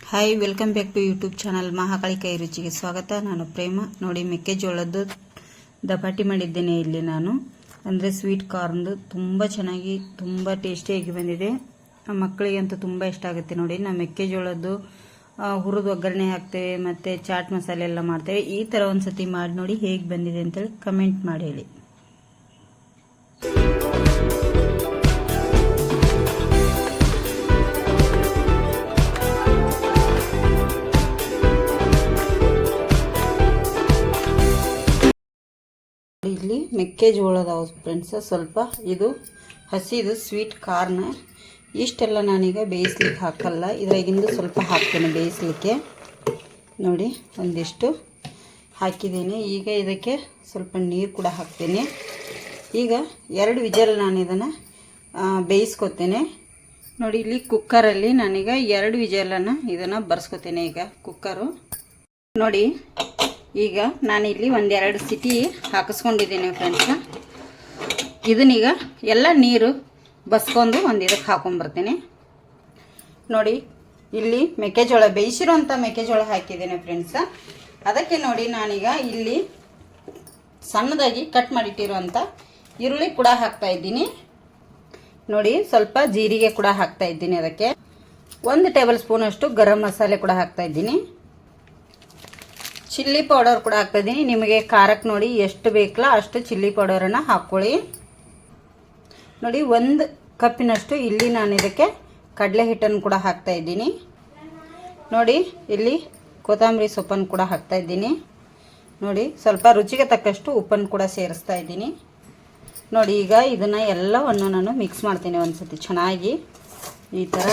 Hi, welcome back to YouTube channel Mahakali ಕೈ ರುಚಿಗೆ ಸ್ವಾಗತ. ನಾನು ಪ್ರೇಮ. ನೋಡಿ, ಮೆಕ್ಕೆಜೋಳದ್ದು ದಪಾಟಿ ಮಾಡಿದ್ದೇನೆ ಇಲ್ಲಿ ನಾನು. ಅಂದರೆ ಸ್ವೀಟ್ ಕಾರ್ನ್ದು ತುಂಬ ಚೆನ್ನಾಗಿ ತುಂಬ ಟೇಸ್ಟಿಯಾಗಿ ಬಂದಿದೆ. ಮಕ್ಕಳಿಗಂತೂ ತುಂಬ ಇಷ್ಟ ಆಗುತ್ತೆ. ನೋಡಿ, ನಾವು ಮೆಕ್ಕೆಜೋಳದ್ದು ಹುರಿದು ಒಗ್ಗರಣೆ ಹಾಕ್ತೇವೆ ಮತ್ತು ಚಾಟ್ ಮಸಾಲೆ ಎಲ್ಲ ಮಾಡ್ತೇವೆ. ಈ ಥರ ಒಂದು ಸತಿ ಮಾಡಿ ನೋಡಿ ಹೇಗೆ ಬಂದಿದೆ ಅಂತೇಳಿ ಕಮೆಂಟ್ ಮಾಡಿ ಹೇಳಿ. ಇಲ್ಲಿ ಮೆಕ್ಕೆಜೋಳದ ಫ್ರೆಂಡ್ಸ್, ಸ್ವಲ್ಪ ಇದು ಹಸಿದು ಸ್ವೀಟ್ ಕಾರ್ನ್. ಇಷ್ಟೆಲ್ಲ ನಾನೀಗ ಬೇಯಿಸ್ಲಿಕ್ಕೆ ಹಾಕಲ್ಲ, ಇದ್ರಾಗಿಂದು ಸ್ವಲ್ಪ ಹಾಕ್ತೇನೆ ಬೇಯಿಸ್ಲಿಕ್ಕೆ. ನೋಡಿ, ಒಂದಿಷ್ಟು ಹಾಕಿದ್ದೀನಿ. ಈಗ ಇದಕ್ಕೆ ಸ್ವಲ್ಪ ನೀರು ಕೂಡ ಹಾಕ್ತೇನೆ. ಈಗ 2 ವಿಜಲ್ ನಾನು ಇದನ್ನು ಬೇಯಿಸ್ಕೊತೇನೆ. ನೋಡಿ, ಇಲ್ಲಿ ಕುಕ್ಕರಲ್ಲಿ ನಾನೀಗ 2 ವಿಜಲನ್ನು ಇದನ್ನು ಬರ್ಸ್ಕೊತೇನೆ. ಈಗ ಕುಕ್ಕರು ನೋಡಿ, ಈಗ ನಾನಿಲ್ಲಿ 1-2 ಸಿಟಿ ಹಾಕಿಸ್ಕೊಂಡಿದ್ದೀನಿ ಫ್ರೆಂಡ್ಸ್. ಇದನ್ನೀಗ ಎಲ್ಲ ನೀರು ಬಸ್ಕೊಂಡು ಇದಕ್ಕೆ ಹಾಕೊಂಡ್ಬರ್ತೀನಿ. ನೋಡಿ, ಇಲ್ಲಿ ಮೆಕ್ಕೆಜೋಳ ಬೇಯಿಸಿರೋಂಥ ಮೆಕ್ಕೆಜೋಳ ಹಾಕಿದ್ದೇನೆ ಫ್ರೆಂಡ್ಸ. ಅದಕ್ಕೆ ನೋಡಿ, ನಾನೀಗ ಇಲ್ಲಿ ಸಣ್ಣದಾಗಿ ಕಟ್ ಮಾಡಿಟ್ಟಿರುವಂಥ ಈರುಳ್ಳಿ ಕೂಡ ಹಾಕ್ತಾಯಿದ್ದೀನಿ. ನೋಡಿ, ಸ್ವಲ್ಪ ಜೀರಿಗೆ ಕೂಡ ಹಾಕ್ತಾಯಿದ್ದೀನಿ. ಅದಕ್ಕೆ 1 ಟೇಬಲ್ ಸ್ಪೂನಷ್ಟು ಗರಂ ಮಸಾಲೆ ಕೂಡ ಹಾಕ್ತಾಯಿದ್ದೀನಿ. ಚಿಲ್ಲಿ ಪೌಡರ್ ಕೂಡ ಹಾಕ್ತಾಯಿದ್ದೀನಿ. ನಿಮಗೆ ಖಾರಕ್ಕೆ ನೋಡಿ ಎಷ್ಟು ಬೇಕಲ್ಲ ಅಷ್ಟು ಚಿಲ್ಲಿ ಪೌಡರನ್ನು ಹಾಕ್ಕೊಳ್ಳಿ. ನೋಡಿ, 1 ಕಪ್ಪಿನಷ್ಟು ಇಲ್ಲಿ ನಾನು ಇದಕ್ಕೆ ಕಡಲೆ ಹಿಟ್ಟನ್ನು ಕೂಡ ಹಾಕ್ತಾಯಿದ್ದೀನಿ. ನೋಡಿ, ಇಲ್ಲಿ ಕೊತ್ತಂಬರಿ ಸೊಪ್ಪನ್ನು ಕೂಡ ಹಾಕ್ತಾಯಿದ್ದೀನಿ. ನೋಡಿ, ಸ್ವಲ್ಪ ರುಚಿಗೆ ತಕ್ಕಷ್ಟು ಉಪ್ಪನ್ನು ಕೂಡ ಸೇರಿಸ್ತಾ ಇದ್ದೀನಿ. ನೋಡಿ, ಈಗ ಇದನ್ನು ಎಲ್ಲವನ್ನು ನಾನು ಮಿಕ್ಸ್ ಮಾಡ್ತೀನಿ ಒಂದು ಸತಿ ಚೆನ್ನಾಗಿ ಈ ಥರ.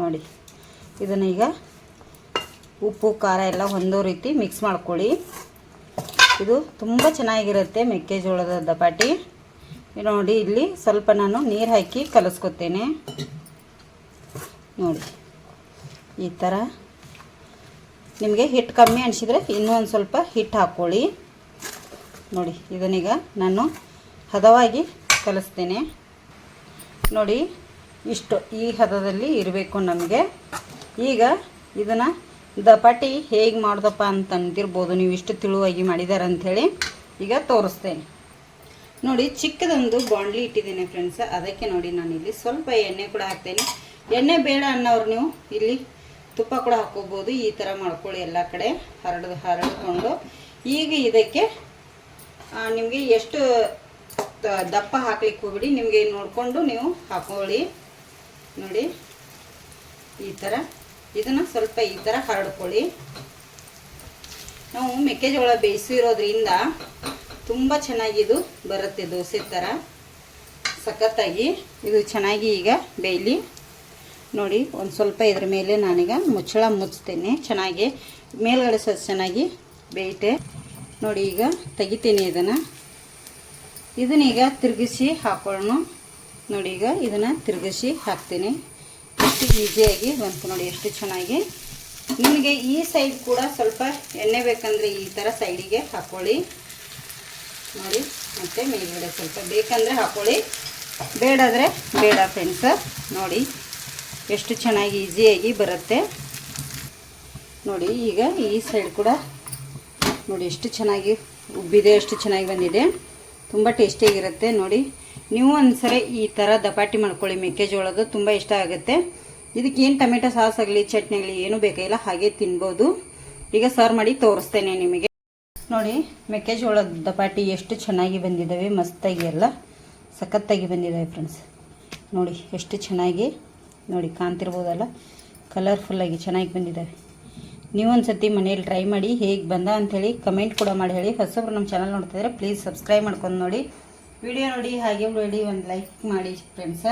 ನೋಡಿ, ಇದನ್ನು ಈಗ ಉಪ್ಪು ಖಾರ ಎಲ್ಲ ಒಂದೋ ರೀತಿ ಮಿಕ್ಸ್ ಮಾಡ್ಕೊಳ್ಳಿ. ಇದು ತುಂಬ ಚೆನ್ನಾಗಿರುತ್ತೆ ಮೆಕ್ಕೆಜೋಳದ ದಪಾಟಿ. ನೋಡಿ, ಇಲ್ಲಿ ಸ್ವಲ್ಪ ನಾನು ನೀರು ಹಾಕಿ ಕಲಿಸ್ಕೊತೇನೆ. ನೋಡಿ, ಈ ಥರ. ನಿಮಗೆ ಹಿಟ್ಟು ಕಮ್ಮಿ ಅನಿಸಿದರೆ ಇನ್ನೂ ಒಂದು ಸ್ವಲ್ಪ ಹಿಟ್ಟು ಹಾಕ್ಕೊಳ್ಳಿ. ನೋಡಿ, ಇದನ್ನೀಗ ನಾನು ಹದವಾಗಿ ಕಲಿಸ್ತೇನೆ. ನೋಡಿ, ಇಷ್ಟು ಈ ಹದದಲ್ಲಿ ಇರಬೇಕು ನಮಗೆ. ಈಗ ಇದನ್ನು ದಪಾಟಿ ಹೇಗೆ ಮಾಡೋದಪ್ಪ ಅಂತ ಅಂತಿರ್ಬೋದು ನೀವು, ಇಷ್ಟು ತಿಳುವಾಗಿ ಮಾಡಿದ್ದಾರೆ ಅಂಥೇಳಿ. ಈಗ ತೋರಿಸ್ತೇನೆ. ನೋಡಿ, ಚಿಕ್ಕದೊಂದು ಬಾಣಲಿ ಇಟ್ಟಿದ್ದೇನೆ ಫ್ರೆಂಡ್ಸ್. ಅದಕ್ಕೆ ನೋಡಿ, ನಾನಿಲ್ಲಿ ಸ್ವಲ್ಪ ಎಣ್ಣೆ ಕೂಡ ಹಾಕ್ತೇನೆ. ಎಣ್ಣೆ ಬೇಡ ಅನ್ನೋರು ನೀವು ಇಲ್ಲಿ ತುಪ್ಪ ಕೂಡ ಹಾಕ್ಕೋಬೋದು. ಈ ಥರ ಮಾಡ್ಕೊಳ್ಳಿ, ಎಲ್ಲ ಕಡೆ ಹರಡಿಕೊಂಡು. ಈಗ ಇದಕ್ಕೆ ನಿಮಗೆ ಎಷ್ಟು ದಪ್ಪ ಹಾಕ್ಲಿಕ್ಕೆ ಹೋಗ್ಬಿಡಿ, ನಿಮಗೆ ನೋಡಿಕೊಂಡು ನೀವು ಹಾಕೊಳ್ಳಿ. ನೋಡಿ, ಈ ಥರ ಇದನ್ನು ಸ್ವಲ್ಪ ಈ ಥರ ಹರಡ್ಕೊಳ್ಳಿ. ನಾವು ಮೆಕ್ಕೆಜೋಳ ಬೇಯಿಸಿರೋದ್ರಿಂದ ತುಂಬ ಚೆನ್ನಾಗಿದು ಬರುತ್ತೆ, ದೋಸೆ ಥರ ಸಖತ್ತಾಗಿ. ಇದು ಚೆನ್ನಾಗಿ ಈಗ ಬೇಯಲಿ. ನೋಡಿ, ಒಂದು ಸ್ವಲ್ಪ ಇದ್ರ ಮೇಲೆ ನಾನೀಗ ಮುಚ್ಚಳ ಮುಚ್ತೇನೆ. ಚೆನ್ನಾಗಿ ಮೇಲ್ಗಡೆ ಸ್ವಲ್ಪ ಚೆನ್ನಾಗಿ ಬೇಯಿತೆ. ನೋಡಿ, ಈಗ ತೆಗಿತೀನಿ ಇದನ್ನೀಗ ತಿರುಗಿಸಿ ಹಾಕೊಳ್ಳೋಣ. ನೋಡಿ, ಈಗ ಇದನ್ನು ತಿರುಗಿಸಿ ಹಾಕ್ತೀನಿ. ಎಷ್ಟು ಈಸಿಯಾಗಿ ಬಂತು ನೋಡಿ, ಎಷ್ಟು ಚೆನ್ನಾಗಿ. ನಿಮಗೆ ಈ ಸೈಡ್ ಕೂಡ ಸ್ವಲ್ಪ ಎಣ್ಣೆ ಬೇಕಂದರೆ ಈ ಥರ ಸೈಡಿಗೆ ಹಾಕ್ಕೊಳ್ಳಿ. ನೋಡಿ, ಮತ್ತು ಮೇಲ್ಗಡೆ ಸ್ವಲ್ಪ ಬೇಕಂದರೆ ಹಾಕ್ಕೊಳ್ಳಿ, ಬೇಡಾದರೆ ಬೇಡ ಫ್ರೆಂಡ್ಸ. ನೋಡಿ, ಎಷ್ಟು ಚೆನ್ನಾಗಿ ಈಸಿಯಾಗಿ ಬರುತ್ತೆ. ನೋಡಿ, ಈಗ ಈ ಸೈಡ್ ಕೂಡ ನೋಡಿ ಎಷ್ಟು ಚೆನ್ನಾಗಿ ಉಬ್ಬಿದೆ, ಎಷ್ಟು ಚೆನ್ನಾಗಿ ಬಂದಿದೆ. ತುಂಬ ಟೇಸ್ಟಿಯಾಗಿರುತ್ತೆ. ನೋಡಿ, ನೀವು ಒಂದ್ಸರಿ ಈ ಥರ ದಪಾಟಿ ಮಾಡ್ಕೊಳ್ಳಿ ಮೆಕ್ಕೆಜೋಳದ್ದು, ತುಂಬ ಇಷ್ಟ ಆಗುತ್ತೆ. ಇದಕ್ಕೇನು ಟೊಮೆಟೊ ಸಾಸ್ ಆಗಲಿ ಚಟ್ನಿ ಆಗಲಿ ಏನೂ ಬೇಕಾಗಿಲ್ಲ, ಹಾಗೆ ತಿನ್ಬೋದು. ಈಗ ಸರ್ವ್ ಮಾಡಿ ತೋರಿಸ್ತೇನೆ ನಿಮಗೆ. ನೋಡಿ, ಮೆಕ್ಕೆಜೋಳದ ದಪಾಟಿ ಎಷ್ಟು ಚೆನ್ನಾಗಿ ಬಂದಿದ್ದಾವೆ, ಮಸ್ತಾಗಿ ಎಲ್ಲ ಸಖತ್ತಾಗಿ ಬಂದಿದ್ದಾವೆ ಫ್ರೆಂಡ್ಸ್. ನೋಡಿ, ಎಷ್ಟು ಚೆನ್ನಾಗಿ ನೋಡಿ ಕಾಣ್ತಿರ್ಬೋದಲ್ಲ, ಕಲರ್ಫುಲ್ಲಾಗಿ ಚೆನ್ನಾಗಿ ಬಂದಿದ್ದಾವೆ. ನೀವೊಂದು ಸತಿ ಮನೇಲಿ ಟ್ರೈ ಮಾಡಿ ಹೇಗೆ ಬಂದ ಅಂಥೇಳಿ ಕಮೆಂಟ್ ಕೂಡ ಮಾಡಿ ಹೇಳಿ. ಹೊಸಬ್ರು ನಮ್ಮ ಚಾನಲ್ ನೋಡ್ತಿದ್ರೆ ಪ್ಲೀಸ್ ಸಬ್ಸ್ಕ್ರೈಬ್ ಮಾಡ್ಕೊಂಡು ನೋಡಿ. ವಿಡಿಯೋ ನೋಡಿ, ಹಾಗೆ ನೋಡಿ ಒಂದು ಲೈಕ್ ಮಾಡಿ ಫ್ರೆಂಡ್ಸ.